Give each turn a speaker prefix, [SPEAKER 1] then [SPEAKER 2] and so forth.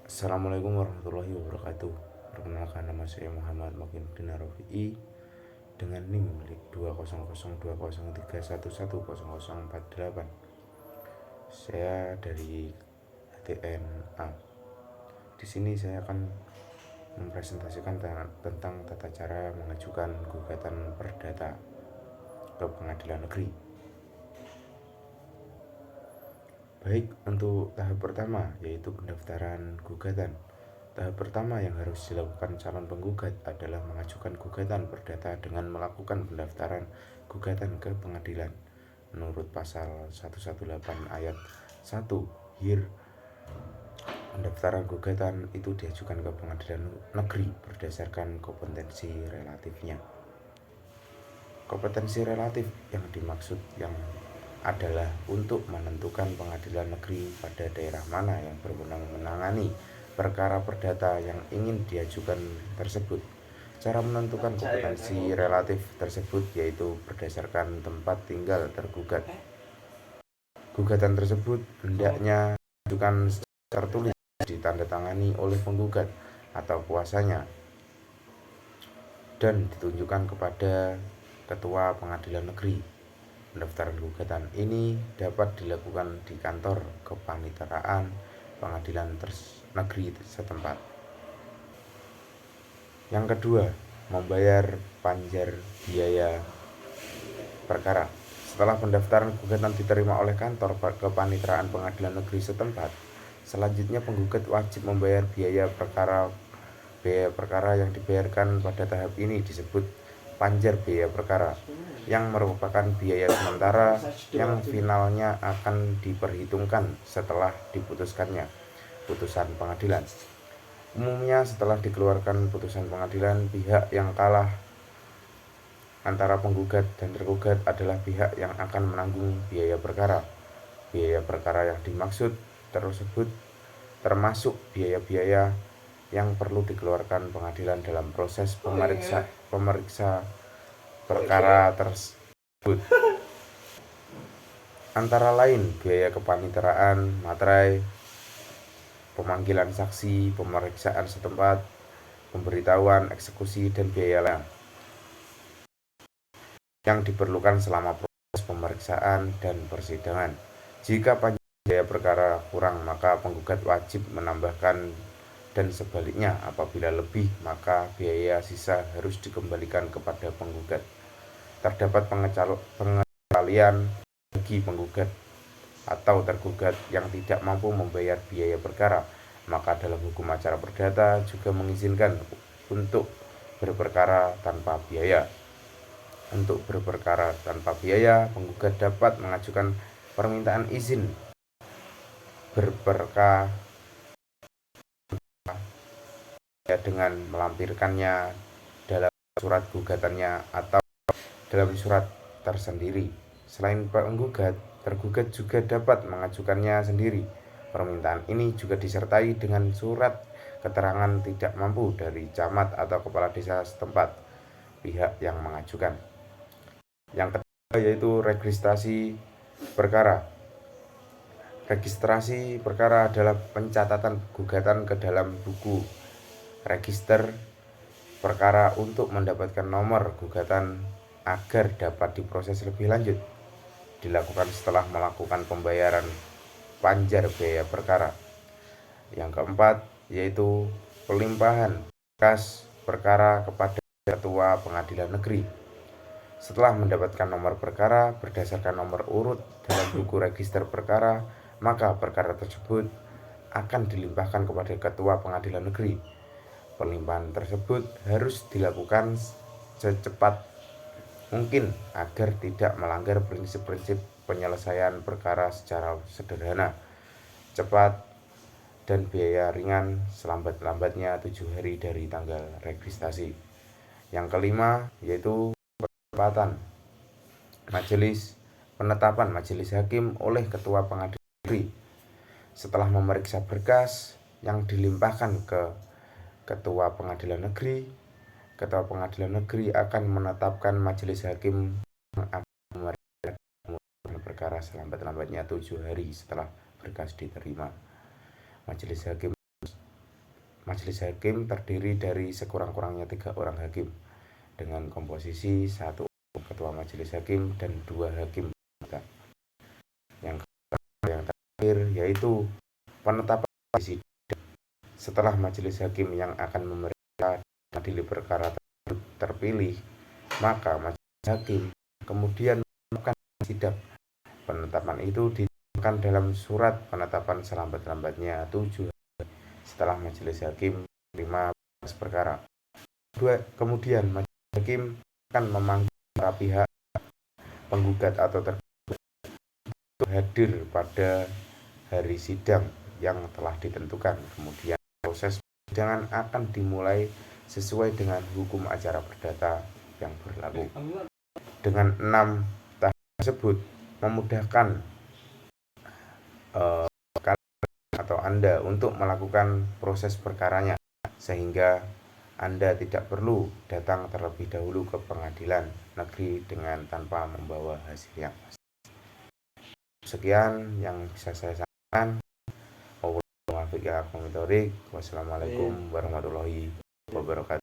[SPEAKER 1] Assalamualaikum warahmatullahi wabarakatuh. Perkenalkan, nama saya Muhammad Makinuddin Arafi'i dengan NIM 2002031110048. Saya dari HTNA. Di sini saya akan mempresentasikan tentang tata cara mengajukan gugatan perdata ke pengadilan negeri. Baik, untuk tahap pertama yaitu pendaftaran gugatan. Tahap pertama yang harus dilakukan calon penggugat adalah mengajukan gugatan perdata dengan melakukan pendaftaran gugatan ke pengadilan. Menurut pasal 118 ayat 1 HIR, pendaftaran gugatan itu diajukan ke pengadilan negeri berdasarkan kompetensi relatifnya. Kompetensi relatif yang dimaksud adalah untuk menentukan pengadilan negeri pada daerah mana yang berwenang menangani perkara perdata yang ingin diajukan tersebut. Cara menentukan kompetensi relatif tersebut yaitu berdasarkan tempat tinggal tergugat. Gugatan tersebut hendaknya diajukan tertulis ditandatangani oleh penggugat atau kuasanya dan ditunjukkan kepada ketua pengadilan negeri. Pendaftaran gugatan ini dapat dilakukan di kantor kepaniteraan pengadilan negeri setempat. Yang kedua, membayar panjar biaya perkara. Setelah pendaftaran gugatan diterima oleh kantor kepaniteraan pengadilan negeri setempat, selanjutnya penggugat wajib membayar biaya perkara. Biaya perkara yang dibayarkan pada tahap ini disebut panjar biaya perkara, yang merupakan biaya sementara yang finalnya akan diperhitungkan setelah diputuskannya putusan pengadilan. Umumnya setelah dikeluarkan putusan pengadilan, pihak yang kalah antara penggugat dan tergugat adalah pihak yang akan menanggung biaya perkara. Biaya perkara yang dimaksud tersebut termasuk biaya-biaya yang perlu dikeluarkan pengadilan dalam proses pemeriksa perkara tersebut, antara lain biaya kepaniteraan, materai, pemanggilan saksi, pemeriksaan setempat, pemberitahuan, eksekusi, dan biaya lain yang diperlukan selama proses pemeriksaan dan persidangan. Jika panjang biaya perkara kurang, maka penggugat wajib menambahkan, dan sebaliknya apabila lebih maka biaya sisa harus dikembalikan kepada penggugat. Terdapat pengecualian bagi penggugat atau tergugat yang tidak mampu membayar biaya perkara, maka dalam hukum acara perdata juga mengizinkan untuk berperkara tanpa biaya. Untuk berperkara tanpa biaya, penggugat dapat mengajukan permintaan izin berperkara dengan melampirkannya dalam surat gugatannya atau dalam surat tersendiri. Selain penggugat, tergugat juga dapat mengajukannya sendiri. Permintaan ini juga disertai dengan surat keterangan tidak mampu dari camat atau kepala desa setempat pihak yang mengajukan. Yang ketiga yaitu registrasi perkara. Registrasi perkara adalah pencatatan gugatan ke dalam buku register perkara untuk mendapatkan nomor gugatan agar dapat diproses lebih lanjut. Dilakukan setelah melakukan pembayaran panjar biaya perkara. Yang keempat yaitu pelimpahan berkas perkara kepada ketua pengadilan negeri. Setelah mendapatkan nomor perkara berdasarkan nomor urut dalam buku register perkara, maka perkara tersebut akan dilimpahkan kepada ketua pengadilan negeri. Pelimpahan tersebut harus dilakukan secepat mungkin agar tidak melanggar prinsip-prinsip penyelesaian perkara secara sederhana, cepat, dan biaya ringan selambat-lambatnya 7 hari dari tanggal registrasi. Yang kelima yaitu penetapan majelis hakim oleh ketua pengadilan negeri. Setelah memeriksa berkas yang dilimpahkan ke ketua pengadilan negeri, ketua pengadilan negeri akan menetapkan majelis hakim yang akan memeriksa perkara selambat-lambatnya 7 hari setelah berkas diterima. Majelis hakim Majelis hakim terdiri dari sekurang-kurangnya 3 orang hakim dengan komposisi 1 ketua majelis hakim dan 2 hakim. Yang terakhir yaitu penetapan sidang. Setelah majelis hakim yang akan memeriksa adili perkara tersebut terpilih, maka majelis hakim kemudian melakukan sidang. Penetapan itu dilakukan dalam surat penetapan selambat-lambatnya 7 hari setelah majelis hakim menerima perkara. Kemudian majelis hakim akan memanggil para pihak penggugat atau tergugat untuk hadir pada hari sidang yang telah ditentukan. Kemudian proses persidangan akan dimulai sesuai dengan hukum acara perdata yang berlaku. Dengan 6 tahap tersebut memudahkan kalian atau Anda untuk melakukan proses perkaranya, sehingga Anda tidak perlu datang terlebih dahulu ke pengadilan negeri dengan tanpa membawa hasil yang pasti. Sekian yang bisa saya sampaikan. Wassalamualaikum warahmatullahi wabarakatuh.